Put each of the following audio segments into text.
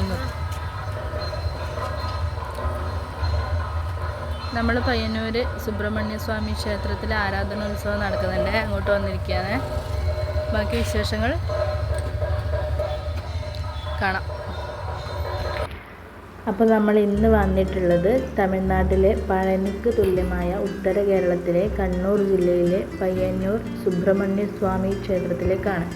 ഇങ്ങോട്ട് നമ്മൾ പയ്യന്നൂർ സുബ്രഹ്മണ്യ സ്വാമി ക്ഷേത്രത്തിൽ ആരാധനോത്സവം നടക്കുന്നുണ്ട്. അങ്ങോട്ട് വന്നിരിക്കുകയാണ്. ബാക്കി വിശേഷങ്ങൾ കാണാം. അപ്പോൾ നമ്മൾ ഇന്ന് വന്നിട്ടുള്ളത് തമിഴ്നാട്ടിലെ പഴനിക്ക് തുല്യമായ ഉത്തര കേരളത്തിലെ കണ്ണൂർ ജില്ലയിലെ പയ്യന്നൂർ സുബ്രഹ്മണ്യ സ്വാമി ക്ഷേത്രത്തിലേക്കാണ്.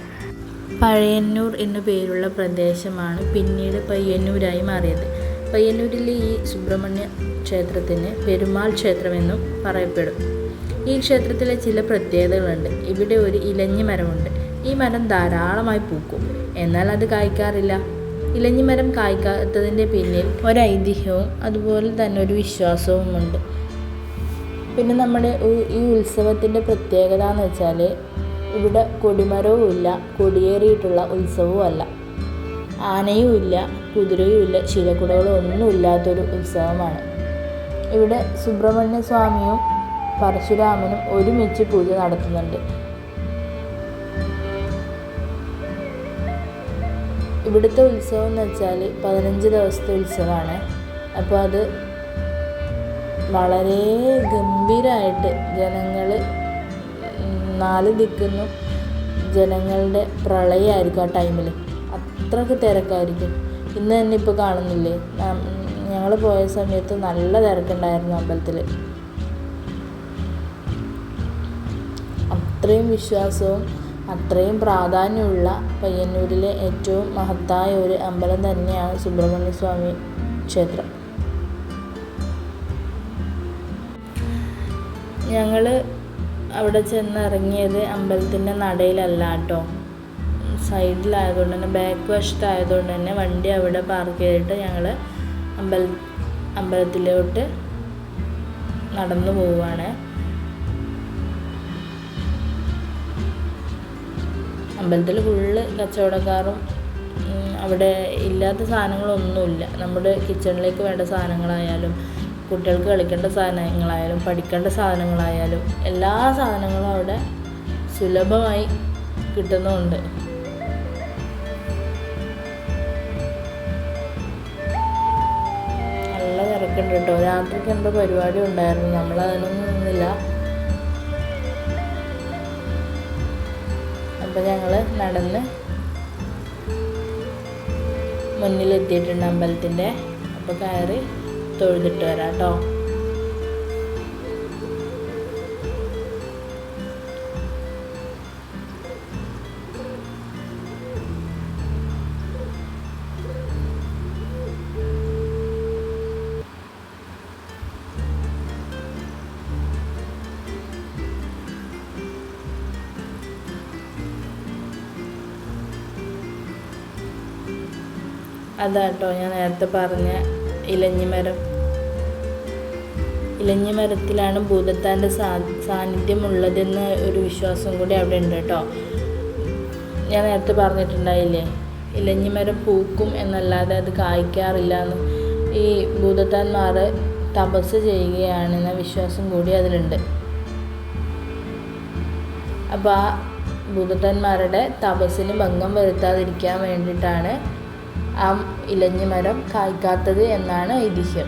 പഴയന്നൂർ എന്നു പേരുള്ള പ്രദേശമാണ് പിന്നീട് പയ്യന്നൂരായി മാറിയത്. പയ്യന്നൂരിലെ ഈ സുബ്രഹ്മണ്യ ക്ഷേത്രത്തിന് പെരുമാൾ ക്ഷേത്രമെന്നും പറയപ്പെടും. ഈ ക്ഷേത്രത്തിലെ ചില പ്രത്യേകതകളുണ്ട്. ഇവിടെ ഒരു ഇലഞ്ഞി മരമുണ്ട്. ഈ മരം ധാരാളമായി പൂക്കും, എന്നാൽ അത് കായ്ക്കാറില്ല. ഇലഞ്ഞിമരം കായ്ക്കാത്തതിൻ്റെ പിന്നിൽ ഒരൈതിഹ്യവും അതുപോലെ തന്നെ ഒരു വിശ്വാസവുമുണ്ട്. പിന്നെ നമ്മുടെ ഈ ഉത്സവത്തിൻ്റെ പ്രത്യേകത എന്ന് വെച്ചാൽ ഇവിടെ കൊടിമരവും ഇല്ല, കൊടിയേറിയിട്ടുള്ള ഉത്സവവും അല്ല, ആനയും ഇല്ല, കുതിരയും ഇല്ല, ശിലക്കുടകളും ഒന്നും ഇല്ലാത്തൊരു ഉത്സവമാണ്. ഇവിടെ സുബ്രഹ്മണ്യ സ്വാമിയും പരശുരാമനും ഒരുമിച്ച് പൂജ നടത്തുന്നുണ്ട്. ഇവിടുത്തെ ഉത്സവം എന്ന് വെച്ചാൽ 15 ദിവസത്തെ ഉത്സവമാണ്. അപ്പോൾ അത് വളരെ ഗംഭീരമായിട്ട് ജനങ്ങൾ 4 ദിക്കുന്നും ജനങ്ങളുടെ പ്രളയമായിരിക്കും. ആ ടൈമിൽ അത്രയ്ക്ക് തിരക്കായിരിക്കും. ഇന്ന് തന്നെ ഇപ്പോൾ കാണുന്നില്ലേ, ഞങ്ങൾ പോയ സമയത്ത് നല്ല തിരക്കുണ്ടായിരുന്നു അമ്പലത്തിൽ. അത്രയും വിശ്വാസവും അത്രയും പ്രാധാന്യമുള്ള പയ്യന്നൂരിലെ ഏറ്റവും മഹത്തായ ഒരു അമ്പലം തന്നെയാണ് സുബ്രഹ്മണ്യ സ്വാമി ക്ഷേത്രം. ഞങ്ങൾ അവിടെ ചെന്നിറങ്ങിയത് അമ്പലത്തിൻ്റെ നടയിലല്ല കേട്ടോ, സൈഡിലായതുകൊണ്ട് തന്നെ, ബാക്ക് വശത്തായതുകൊണ്ട് തന്നെ വണ്ടി അവിടെ പാർക്ക് ചെയ്തിട്ട് ഞങ്ങൾ അമ്പലത്തിലോട്ട് നടന്നു പോവുകയാണ്. അമ്പലത്തിൽ ഫുള്ള് കച്ചവടക്കാരും അവിടെ ഇല്ലാത്ത സാധനങ്ങളൊന്നുമില്ല. നമ്മുടെ കിച്ചണിലേക്ക് വേണ്ട സാധനങ്ങളായാലും കുട്ടികൾക്ക് കളിക്കേണ്ട സാധനങ്ങളായാലും പഠിക്കേണ്ട സാധനങ്ങളായാലും എല്ലാ സാധനങ്ങളും അവിടെ സുലഭമായി കിട്ടുന്നുമുണ്ട്. നല്ല തിരക്കുണ്ട് കേട്ടോ. രാത്രിക്ക് എന്തോ പരിപാടി ഉണ്ടായിരുന്നു, നമ്മളതിനൊന്നും നിന്നില്ല. അപ്പോൾ ഞങ്ങൾ നടന്ന് മുന്നിലെത്തിയിട്ടുണ്ട് അമ്പലത്തിൻ്റെ. അപ്പോൾ കയറി തൊഴുതിട്ട് വരാം കേട്ടോ. അതാട്ടോ ഞാൻ നേരത്തെ പറഞ്ഞ ഇലഞ്ഞിമരം. ഇലഞ്ഞിമരത്തിലാണ് ഭൂതത്താൻ്റെ സാന്നിധ്യമുള്ളതെന്ന ഒരു വിശ്വാസം കൂടി അവിടെ ഉണ്ട് കേട്ടോ. ഞാൻ നേരത്തെ പറഞ്ഞിട്ടുണ്ടായില്ലേ, ഇലഞ്ഞിമരം പൂക്കും എന്നല്ലാതെ അത് കായ്ക്കാറില്ല എന്ന്. ഈ ഭൂതത്താന്മാർ തപസ് ചെയ്യുകയാണെന്ന വിശ്വാസം കൂടി അതിലുണ്ട്. അപ്പോൾ ആ ഭൂതത്താന്മാരുടെ തപസ്സിന് ഭംഗം വരുത്താതിരിക്കാൻ വേണ്ടിയിട്ടാണ് ആ ഇലഞ്ഞിമരം കായ്ക്കാത്തത് എന്നാണ് ഐതിഹ്യം.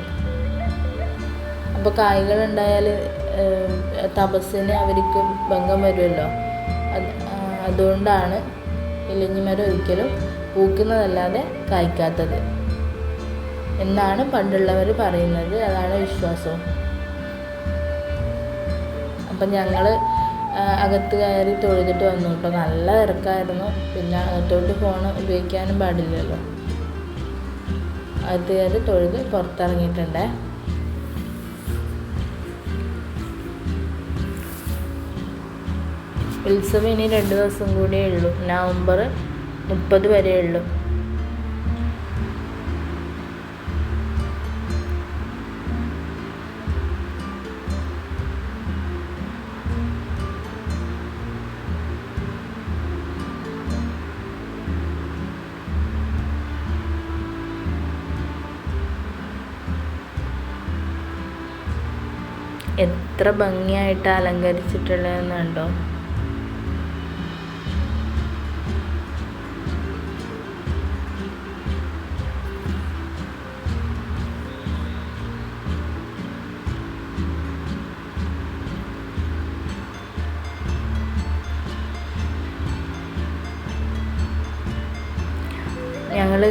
അപ്പോൾ കായ്കളുണ്ടായാൽ തപസ്സിന് അവർക്ക് ഭംഗം വരുമല്ലോ. അതുകൊണ്ടാണ് ഇലഞ്ഞിമരം ഒരിക്കലും പൂക്കുന്നതല്ലാതെ കായ്ക്കാത്തത് എന്നാണ് പണ്ടുള്ളവർ പറയുന്നത്. അതാണ് വിശ്വാസവും. അപ്പം ഞങ്ങൾ അകത്ത് കയറി തൊഴുതിട്ട് വന്നു കേട്ടോ. നല്ല തിരക്കായിരുന്നു. പിന്നെ അകത്തോട്ട് ഫോൺ ഉപയോഗിക്കാനും പാടില്ലല്ലോ. അകത്ത് കയറി തൊഴുത് പുറത്തിറങ്ങിയിട്ടുണ്ടേ. ഉത്സവം ഇനി 2 ദിവസം കൂടിയേ ഉള്ളൂ. നവംബർ 30 വരെ ഉള്ളൂ. എത്ര ഭംഗിയായിട്ട് അലങ്കരിച്ചിട്ടുള്ളതെന്നുണ്ടോ. ഞങ്ങൾ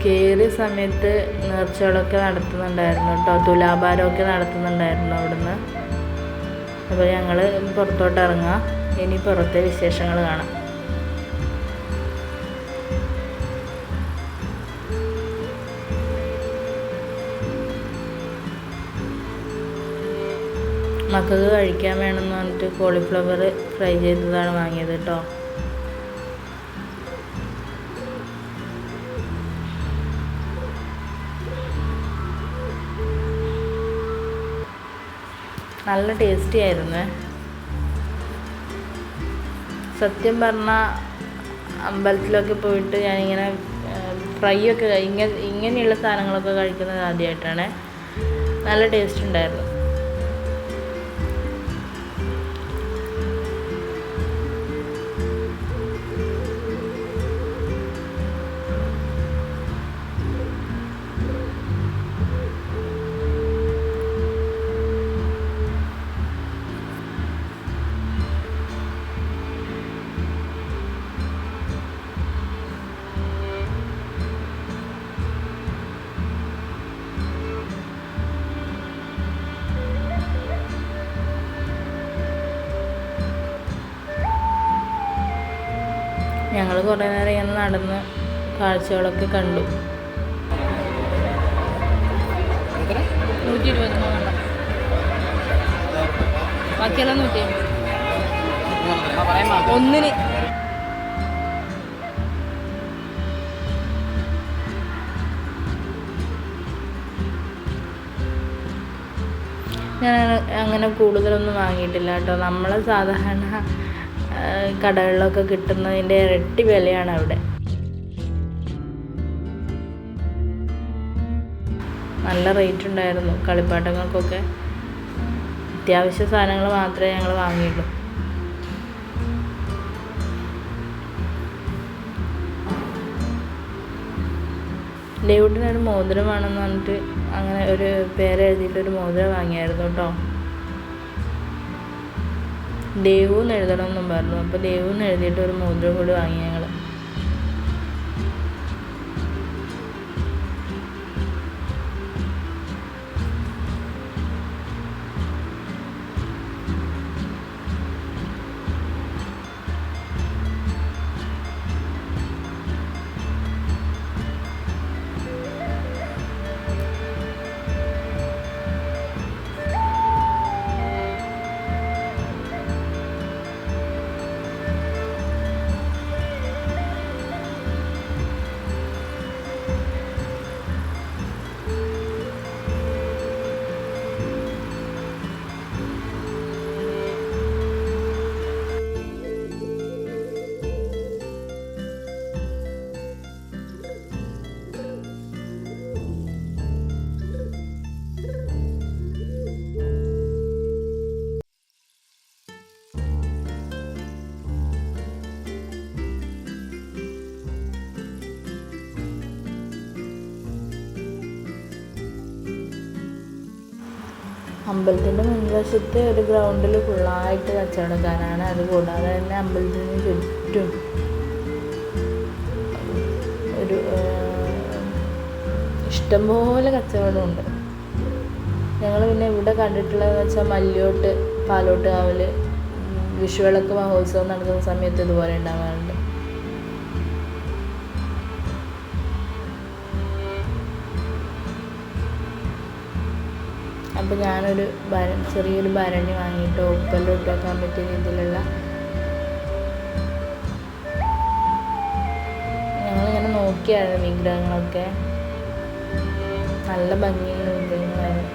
കയറിയ സമയത്ത് നേർച്ചകളൊക്കെ നടത്തുന്നുണ്ടായിരുന്നു കേട്ടോ, തുലാഭാരമൊക്കെ നടത്തുന്നുണ്ടായിരുന്നു അവിടുന്ന്. അപ്പോൾ ഞങ്ങൾ പുറത്തോട്ട് ഇറങ്ങാം, ഇനി പുറത്തെ വിശേഷങ്ങൾ കാണാം. മക്കൾക്ക് കഴിക്കാൻ വേണമെന്ന് പറഞ്ഞിട്ട് കോളിഫ്ലവർ ഫ്രൈ ചെയ്തതാണ് വാങ്ങിയത് കേട്ടോ. നല്ല ടേസ്റ്റി ആയിരുന്നു. സത്യം പറഞ്ഞാൽ അമ്പലത്തിലൊക്കെ പോയിട്ട് ഞാനിങ്ങനെ ഫ്രൈ ഒക്കെ ഇങ്ങനെയുള്ള സാധനങ്ങളൊക്കെ കഴിക്കുന്നത് ആദ്യമായിട്ടാണ്. നല്ല ടേസ്റ്റ് ഉണ്ടായിരുന്നു. ഞങ്ങൾ കുറേ നേരം ഇങ്ങനെ നടന്ന് കാഴ്ചകളൊക്കെ കണ്ടു. 120 ബാക്കിയെല്ലാം 150 ഒന്നിന്. ഞാൻ അങ്ങനെ കൂടുതലൊന്നും വാങ്ങിയിട്ടില്ല കേട്ടോ. നമ്മൾ സാധാരണ കടകളിലൊക്കെ കിട്ടുന്നതിൻ്റെ ഇരട്ടി വിലയാണ് അവിടെ. നല്ല റേറ്റ് ഉണ്ടായിരുന്നു കളിപ്പാട്ടങ്ങൾക്കൊക്കെ. അത്യാവശ്യ സാധനങ്ങൾ മാത്രമേ ഞങ്ങൾ വാങ്ങിയുള്ളൂ. ഡേവിഡിനൊരു മോതിരം വേണമെന്ന് പറഞ്ഞിട്ട് അങ്ങനെ ഒരു പേരെഴുതിയിട്ടൊരു മോതിരം വാങ്ങിയായിരുന്നു കേട്ടോ. ദേവൂന്ന് എഴുതണമെന്നും പറഞ്ഞു. അപ്പോൾ ദേവൂന്ന് എഴുതിയിട്ട് ഒരു മോതിരം കൂടി വാങ്ങി ഞങ്ങൾ. അമ്പലത്തിൻ്റെ മുൻവശത്ത് ഒരു ഗ്രൗണ്ടിൽ ഫുള്ളായിട്ട് കച്ചവടക്കാരാണ്. അതുകൂടാതെ തന്നെ അമ്പലത്തിന് ചുറ്റും ഒരു ഇഷ്ടംപോലെ കച്ചവടമുണ്ട്. ഞങ്ങൾ പിന്നെ ഇവിടെ കണ്ടിട്ടുള്ളതെന്ന് വെച്ചാൽ മല്യോട്ട് പാലോട്ട് കാവൽ വിഷുവിളക്ക് മഹോത്സവം നടക്കുന്ന സമയത്ത് ഇതുപോലെ ഉണ്ടാകാറുണ്ട്. അപ്പോൾ ഞാനൊരു ചെറിയൊരു ഭരണി വാങ്ങിയിട്ട് ഉപ്പെല്ലാം ഇട്ട് വെക്കാൻ പറ്റിയ രീതിയിലുള്ള. ഞങ്ങളിങ്ങനെ നോക്കിയായിരുന്നു വിഗ്രഹങ്ങളൊക്കെ. നല്ല ഭംഗിയുള്ള വിഗ്രഹങ്ങളായിരുന്നു.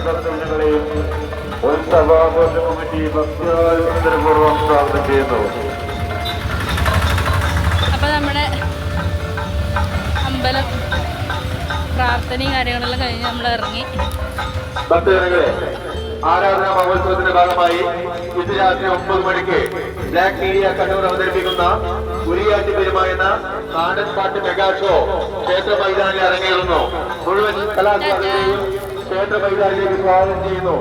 ഭക്തജനങ്ങളെയും ഉത്സവാഘോഷ കമ്മിറ്റി ഭക്തിപൂർവ്വം സ്വാഗതം ചെയ്യുന്നു. അപ്പോൾ നമ്മുടെ അമ്പലം പ്രാർത്ഥനയും കാര്യങ്ങളെല്ലാം കഴിഞ്ഞ് നമ്മൾ ഇറങ്ങി. ഭക്തജനങ്ങളെ, ആരാധനാ മഹോത്സവത്തിന്റെ ഭാഗമായി ഇന്ന് രാത്രി 9 മണിക്ക് ബ്ലാക്ക് മീഡിയ കണ്ണൂർ അവതരിപ്പിക്കുന്ന കുരിയാറ്റി പെരുമായുന്ന നാടൻ പാട്ട് മെഗാ ഷോ ക്ഷേത്ര മൈതാനിൽ അരങ്ങേറുന്നു. മുഴുവൻ കലാകാരന്മാരെയും ക്ഷേത്ര മൈതാനിലേക്ക് സ്വാഗതം ചെയ്യുന്നു.